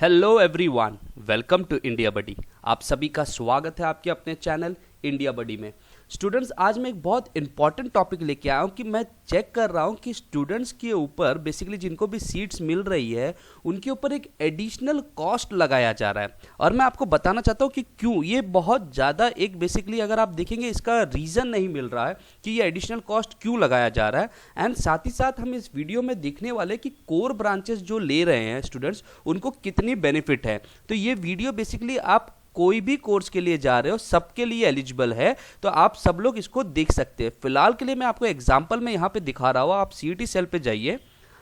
Hello everyone, welcome to India buddy. आप सभी का स्वागत है आपके अपने चैनल इंडिया बडी में। स्टूडेंट्स, आज मैं एक बहुत इंपॉर्टेंट टॉपिक लेके आया हूँ कि मैं चेक कर रहा हूँ कि स्टूडेंट्स के ऊपर बेसिकली जिनको भी सीट्स मिल रही है उनके ऊपर एक एडिशनल कॉस्ट लगाया जा रहा है। और मैं आपको बताना चाहता हूँ कि क्यों ये बहुत ज़्यादा एक बेसिकली अगर आप देखेंगे इसका रीज़न नहीं मिल रहा है कि ये एडिशनल कॉस्ट क्यों लगाया जा रहा है। एंड साथ ही साथ हम इस वीडियो में देखने वाले कि कोर ब्रांचेस जो ले रहे हैं स्टूडेंट्स उनको कितनी बेनिफिट है। तो ये वीडियो बेसिकली आप कोई भी कोर्स के लिए जा रहे हो सबके लिए एलिजिबल है, तो आप सब लोग इसको देख सकते हैं। फिलहाल के लिए मैं आपको एग्जांपल में यहाँ पे दिखा रहा हूँ। आप सीईटी सेल पे जाइए,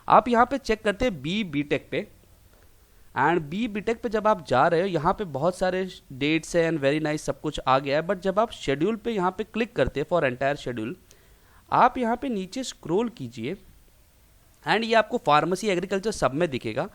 आप यहाँ पे चेक करते हैं बी.टेक पे। एंड बी.टेक पे जब आप जा रहे हो यहाँ पे बहुत सारे डेट्स है एंड वेरी नाइस सब कुछ आ गया है। बट जब आप शेड्यूल पे यहाँ पे क्लिक करते हैं फॉर एंटायर शेड्यूल, आप यहाँ पे नीचे स्क्रोल कीजिए एंड ये आपको फार्मेसी एग्रीकल्चर सब में दिखेगा।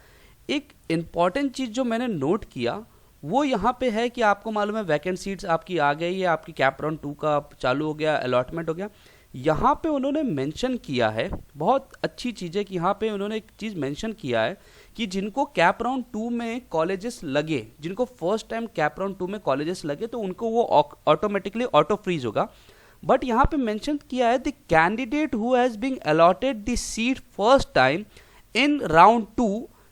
एक इंपॉर्टेंट चीज़ जो मैंने नोट किया वो यहाँ पे है कि आपको मालूम है वैकेंट सीट्स आपकी आ गई है, आपकी कैप राउंड 2 का चालू हो गया, अलॉटमेंट हो गया। यहाँ पे उन्होंने मेंशन किया है, बहुत अच्छी चीज़ है कि यहाँ पे उन्होंने एक चीज़ मेंशन किया है कि जिनको कैप राउंड 2 में कॉलेजेस लगे, जिनको फर्स्ट टाइम कैप राउंड 2 में कॉलेजेस लगे तो उनको वो ऑटोमेटिकली ऑटो फ्रीज होगा। बट यहाँ पे मेंशन किया है the candidate who has been allotted the seat first time in round 2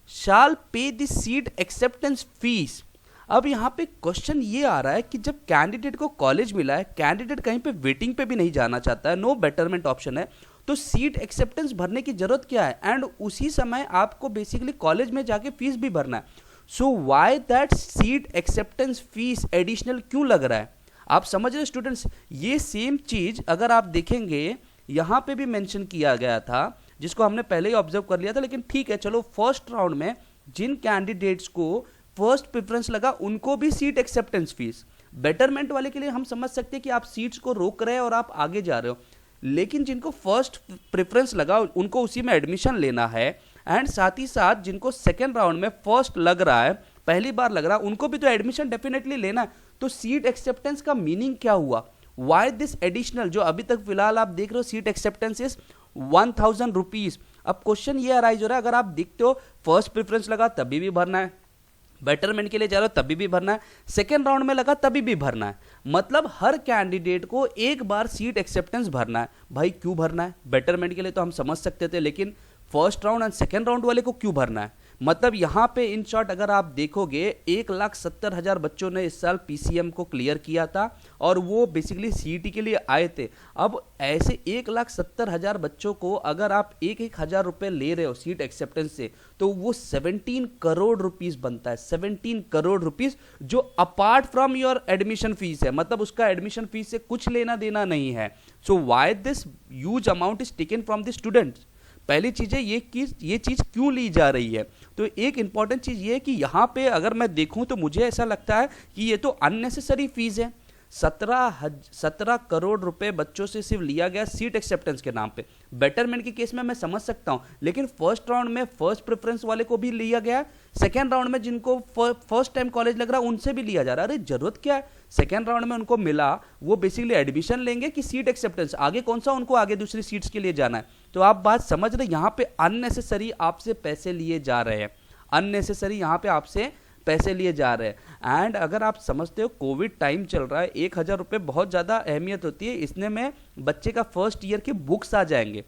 shall pay the seat acceptance fees. अब यहाँ पे क्वेश्चन ये आ रहा है कि जब कैंडिडेट को कॉलेज मिला है, कैंडिडेट कहीं पे वेटिंग पे भी नहीं जाना चाहता है, नो बेटरमेंट ऑप्शन है, तो सीट एक्सेप्टेंस भरने की जरूरत क्या है। एंड उसी समय आपको बेसिकली कॉलेज में जाके फीस भी भरना है। So why that seat acceptance fees additional क्यों लग रहा है, आप समझ रहे स्टूडेंट्स। ये सेम चीज अगर आप देखेंगे यहाँ पे भी मेंशन किया गया था, जिसको हमने पहले ही ऑब्जर्व कर लिया था। लेकिन ठीक है, चलो फर्स्ट राउंड में जिन कैंडिडेट्स को फर्स्ट प्रेफरेंस लगा उनको भी सीट एक्सेप्टेंस फीस। बेटरमेंट वाले के लिए हम समझ सकते हैं कि आप सीट्स को रोक रहे हैं और आप आगे जा रहे हो, लेकिन जिनको फर्स्ट प्रेफरेंस लगा उनको उसी में एडमिशन लेना है। एंड साथ ही साथ जिनको सेकेंड राउंड में फर्स्ट लग रहा है, पहली बार लग रहा है, उनको भी तो एडमिशन डेफिनेटली लेना है। तो सीट एक्सेप्टेंस का मीनिंग क्या हुआ, वाई दिस एडिशनल जो अभी तक फिलहाल आप देख रहे हो सीट एक्सेप्टेंस इज 1000 रुपीज। अब क्वेश्चन ये अराइज हो रहा है, अगर आप देखते हो फर्स्ट प्रेफरेंस लगा तभी भी भरना है, बेटरमेंट के लिए जा रहे हो तभी भी भरना है, सेकेंड राउंड में लगा तभी भी भरना है। मतलब हर कैंडिडेट को एक बार सीट एक्सेप्टेंस भरना है। भाई क्यों भरना है, बेटरमेंट के लिए तो हम समझ सकते थे, लेकिन first round and second round वाले को क्यों भरना है। मतलब यहाँ पे इन शॉर्ट अगर आप देखोगे 1,70,000 बच्चों ने इस साल पीसीएम को क्लियर किया था और वो बेसिकली सीईटी के लिए आए थे। अब ऐसे 1,70,000 बच्चों को अगर आप 1,000 रुपए ले रहे हो सीट एक्सेप्टेंस से, तो वो 17 करोड़ रुपीस बनता है। 17 करोड़ रुपीस जो apart from your admission fees है, मतलब उसका एडमिशन फीस से कुछ लेना देना नहीं है। So why this huge amount is taken from the students. पहली चीज है ये चीज क्यों ली जा रही है। तो एक इंपॉर्टेंट चीज ये है कि यहाँ पे अगर मैं देखूं तो मुझे ऐसा लगता है कि ये तो अननेसेसरी फीस है। 17 करोड़ रुपए बच्चों से सिर्फ लिया गया सीट एक्सेप्टेंस के नाम पे। बेटरमेंट के केस में मैं समझ सकता हूं, लेकिन फर्स्ट राउंड में फर्स्ट प्रेफरेंस वाले को भी लिया गया, सेकेंड राउंड में जिनको फर्स्ट टाइम कॉलेज लग रहा है उनसे भी लिया जा रहा है। अरे जरूरत क्या है, सेकेंड राउंड में उनको मिला, वो बेसिकली एडमिशन लेंगे कि सीट एक्सेप्टेंस, आगे कौन सा उनको आगे दूसरी सीट्स के लिए जाना है। तो आप बात समझ रहे, यहाँ पे अननेसेसरी आपसे पैसे लिए जा रहे हैं, अननेसेसरी यहाँ पे आपसे पैसे लिए जा रहे हैं। एंड अगर आप समझते हो कोविड टाइम चल रहा है, 1,000 रुपये बहुत ज़्यादा अहमियत होती है, इसने में बच्चे का फर्स्ट ईयर के बुक्स आ जाएंगे।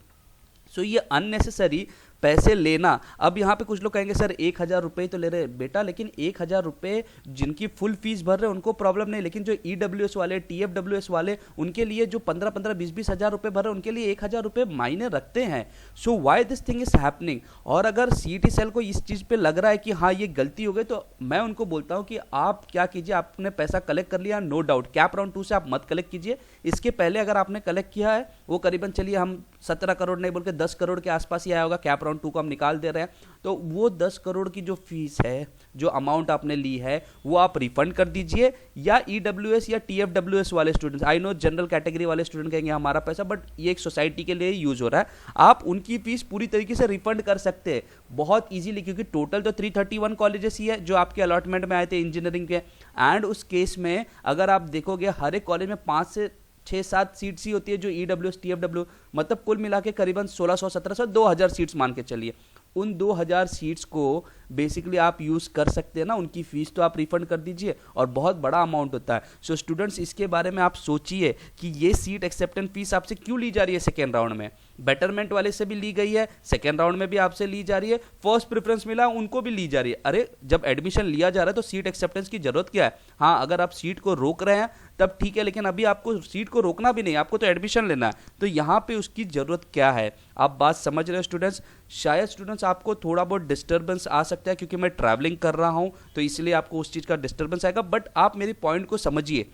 सो ये अननेसेसरी पैसे लेना। अब यहाँ पे कुछ लोग कहेंगे सर 1,000 रुपये तो ले रहे बेटा, लेकिन 1,000 रुपये जिनकी फुल फीस भर रहे हैं उनको प्रॉब्लम नहीं, लेकिन जो ईडब्ल्यूएस वाले, टीएफडब्ल्यूएस वाले, उनके लिए जो 15-15, 20-20 हज़ार रुपये भर रहे हैं उनके लिए 1,000 रुपये मायने रखते हैं। So why this thing is happening. और अगर सीईटी सेल को इस चीज़ पे लग रहा है कि हाँ ये गलती हो गई, तो मैं उनको बोलता हूँ कि आप क्या कीजिए, आपने पैसा कलेक्ट कर लिया, नो डाउट कैप राउंड 2 से आप मत कलेक्ट कीजिए। इसके पहले अगर आपने कलेक्ट किया है वो करीबन चलिए हम 17 करोड़ नहीं बोल के 10 करोड़ के आसपास ही आया होगा, कैप राउंड 2 को हम निकाल दे रहे हैं, तो वो 10 करोड़ की जो फीस है, जो अमाउंट आपने ली है, वो आप रिफंड कर दीजिए। या ईडब्ल्यूएस या टीएफडब्ल्यूएस वाले students, I know general category वाले स्टूडेंट कहेंगे हमारा पैसा, बट ये एक सोसाइटी के लिए यूज हो रहा है, आप उनकी फीस पूरी तरीके से रिफंड कर सकते हैं बहुत इजीली, क्योंकि टोटल तो 331 कॉलेजेस ही है जो आपके अलॉटमेंट में आए थे इंजीनियरिंग के। एंड उस केस में अगर आप देखोगे हर एक कॉलेज में 5 से 6-7 सीट्स ही होती है जो ईडब्ल्यूएस टीएफडब्ल्यू, मतलब कुल मिला के करीबन 1600, 1700, 2000 सीट्स मान के चलिए। उन 2000 सीट्स को बेसिकली आप यूज़ कर सकते हैं ना, उनकी फ़ीस तो आप रिफंड कर दीजिए, और बहुत बड़ा अमाउंट होता है। सो स्टूडेंट्स इसके बारे में आप सोचिए कि ये सीट एक्सेप्टेंस फीस आपसे क्यों ली जा रही है सेकेंड राउंड में। बेटरमेंट वाले से भी ली गई है, सेकेंड राउंड में भी आपसे ली जा रही है, फर्स्ट प्रेफरेंस मिला उनको भी ली जा रही है। अरे जब एडमिशन लिया जा रहा है तो सीट एक्सेप्टेंस की जरूरत क्या है। हाँ, अगर आप सीट को रोक रहे हैं तब ठीक है, लेकिन अभी आपको सीट को रोकना भी नहीं, आपको तो एडमिशन लेना है, तो यहाँ पे उसकी जरूरत क्या है। आप बात समझ रहे हो स्टूडेंट्स। शायद स्टूडेंट्स आपको थोड़ा बहुत डिस्टर्बेंस आ सकता है क्योंकि मैं ट्रैवलिंग कर रहा हूँ, तो इसलिए आपको उस चीज़ का डिस्टर्बेंस आएगा, बट आप मेरी पॉइंट को समझिए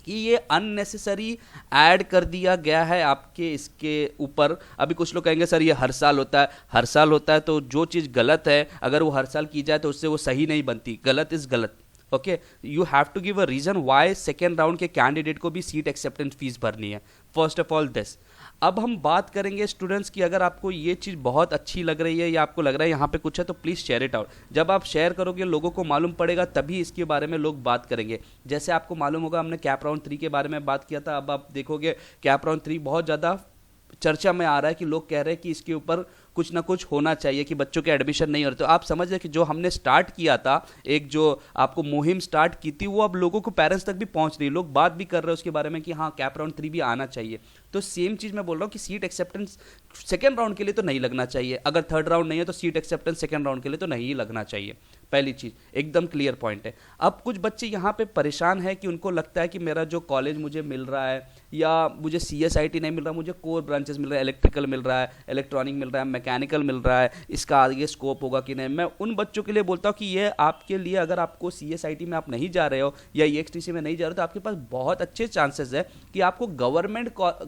कि ये अननेसेसरी ऐड कर दिया गया है आपके इसके ऊपर। अभी कुछ लोग कहेंगे सर ये हर साल होता है, हर साल होता है, तो जो चीज़ गलत है अगर वो हर साल की जाए तो उससे वो सही नहीं बनती। गलत इज गलत। Okay, you have to give a reason why second round के कैंडिडेट को भी सीट एक्सेप्टेंस फीस भरनी है। First of all this. अब हम बात करेंगे स्टूडेंट्स की, अगर आपको ये चीज़ बहुत अच्छी लग रही है या आपको लग रहा है यहाँ पे कुछ है तो प्लीज़ शेयर इट आउट। जब आप शेयर करोगे लोगों को मालूम पड़ेगा, तभी इसके बारे में लोग बात करेंगे। जैसे आपको मालूम होगा हमने कैप राउंड 3 के बारे में बात किया था, अब आप देखोगे कैप राउंड 3 बहुत ज़्यादा चर्चा में आ रहा है कि लोग कह रहे हैं कि इसके ऊपर कुछ ना कुछ होना चाहिए कि बच्चों के एडमिशन नहीं हो रहे। तो आप समझ रहे कि जो हमने स्टार्ट किया था, एक जो आपको मुहिम स्टार्ट की थी, वो अब लोगों को पेरेंट्स तक भी पहुंच रही है। लोग बात भी कर रहे हैं उसके बारे में कि हाँ कैप राउंड 3 भी आना चाहिए। तो सेम चीज़ मैं बोल रहा हूँ कि सीट एक्सेप्टेंस सेकेंड राउंड के लिए तो नहीं लगना चाहिए। अगर थर्ड राउंड नहीं है तो सीट एक्सेप्टेंस सेकेंड राउंड के लिए तो नहीं लगना चाहिए। पहली चीज़ एकदम क्लियर पॉइंट है। अब कुछ बच्चे यहाँ पे परेशान है कि उनको लगता है कि मेरा जो कॉलेज मुझे मिल रहा है या मुझे CSIT नहीं मिल रहा, मुझे कोर ब्रांचेस मिल रहा है, इलेक्ट्रिकल मिल रहा है, इलेक्ट्रॉनिक मिल रहा है, मैकेनिकल मिल रहा है, इसका आगे स्कोप होगा कि नहीं। मैं उन बच्चों के लिए बोलता हूँ कि ये आपके लिए, अगर आपको CSIT में आप नहीं जा रहे हो या EXTC में नहीं जा रहे हो, तो आपके पास बहुत अच्छे चांसेस है कि आपको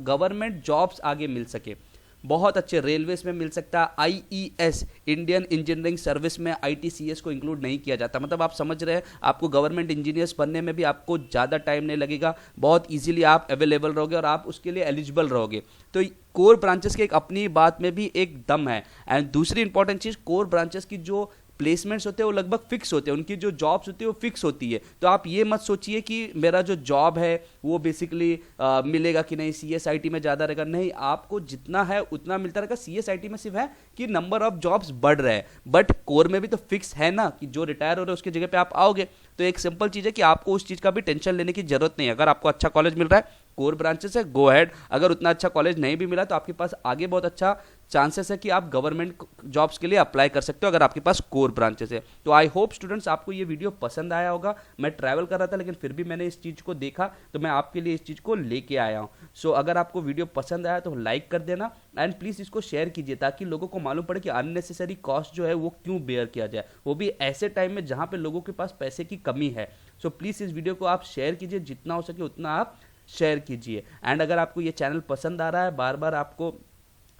गवर्नमेंट जॉब्स आगे मिल सके। बहुत अच्छे रेलवेज में मिल सकता है, IES इंडियन इंजीनियरिंग सर्विस में ITCS को इंक्लूड नहीं किया जाता। मतलब आप समझ रहे हैं, आपको गवर्नमेंट इंजीनियर्स बनने में भी आपको ज़्यादा टाइम नहीं लगेगा, बहुत इजीली आप अवेलेबल रहोगे और आप उसके लिए एलिजिबल रहोगे। तो कोर ब्रांचेस के एक अपनी बात में भी एक दम है। एंड दूसरी इंपॉर्टेंट चीज़, कोर ब्रांचेस की जो प्लेसमेंट्स होते हैं वो लगभग फिक्स होते हैं, उनकी जो जॉब्स होती है वो फिक्स होती है। तो आप ये मत सोचिए कि मेरा जो जॉब है वो बेसिकली मिलेगा कि नहीं, CSIT में ज़्यादा रहेगा, नहीं, आपको जितना है उतना मिलता रहेगा। CSIT में सिर्फ है कि नंबर ऑफ जॉब्स बढ़ रहे हैं, बट कोर में भी तो फिक्स है ना कि जो रिटायर हो रहे हैं उसकी जगह पे आप आओगे। तो एक सिंपल चीज़ है कि आपको उस चीज़ का भी टेंशन लेने की जरूरत नहीं है। अगर आपको अच्छा कॉलेज मिल रहा है, कोर ब्रांचेस है, गो हैड। अगर उतना अच्छा कॉलेज नहीं भी मिला तो आपके पास आगे बहुत अच्छा चांसेस है कि आप गवर्नमेंट जॉब्स के लिए अप्लाई कर सकते हो अगर आपके पास कोर ब्रांचेस है। तो आई होप स्टूडेंट्स आपको ये वीडियो पसंद आया होगा। मैं ट्रैवल कर रहा था लेकिन फिर भी मैंने इस चीज़ को देखा, तो मैं आपके लिए इस चीज़ को लेके आया हूँ। सो अगर आपको वीडियो पसंद आया तो लाइक कर देना, एंड प्लीज़ इसको शेयर कीजिए ताकि लोगों को मालूम पड़े कि अननेसेसरी कॉस्ट जो है वो क्यों बेयर किया जाए, वो भी ऐसे टाइम में जहाँ पे लोगों के पास पैसे की कमी है। सो प्लीज़ इस वीडियो को आप शेयर कीजिए, जितना हो सके उतना आप शेयर कीजिए। एंड अगर आपको ये चैनल पसंद आ रहा है, बार बार आपको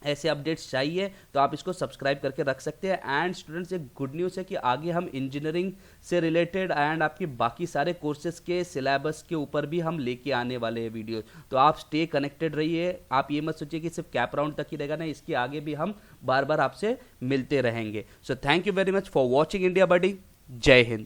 ऐसे अपडेट्स चाहिए, तो आप इसको सब्सक्राइब करके रख सकते हैं। एंड स्टूडेंट्स एक गुड न्यूज़ है कि आगे हम इंजीनियरिंग से रिलेटेड एंड आपके बाकी सारे कोर्सेज के सिलेबस के ऊपर भी हम लेके आने वाले हैं वीडियो। तो आप स्टे कनेक्टेड रहिए। आप ये मत सोचिए कि सिर्फ कैप राउंड तक ही रहेगा, ना, इसके आगे भी हम बार बार आपसे मिलते रहेंगे। So thank you very much for watching India buddy. जय हिंद।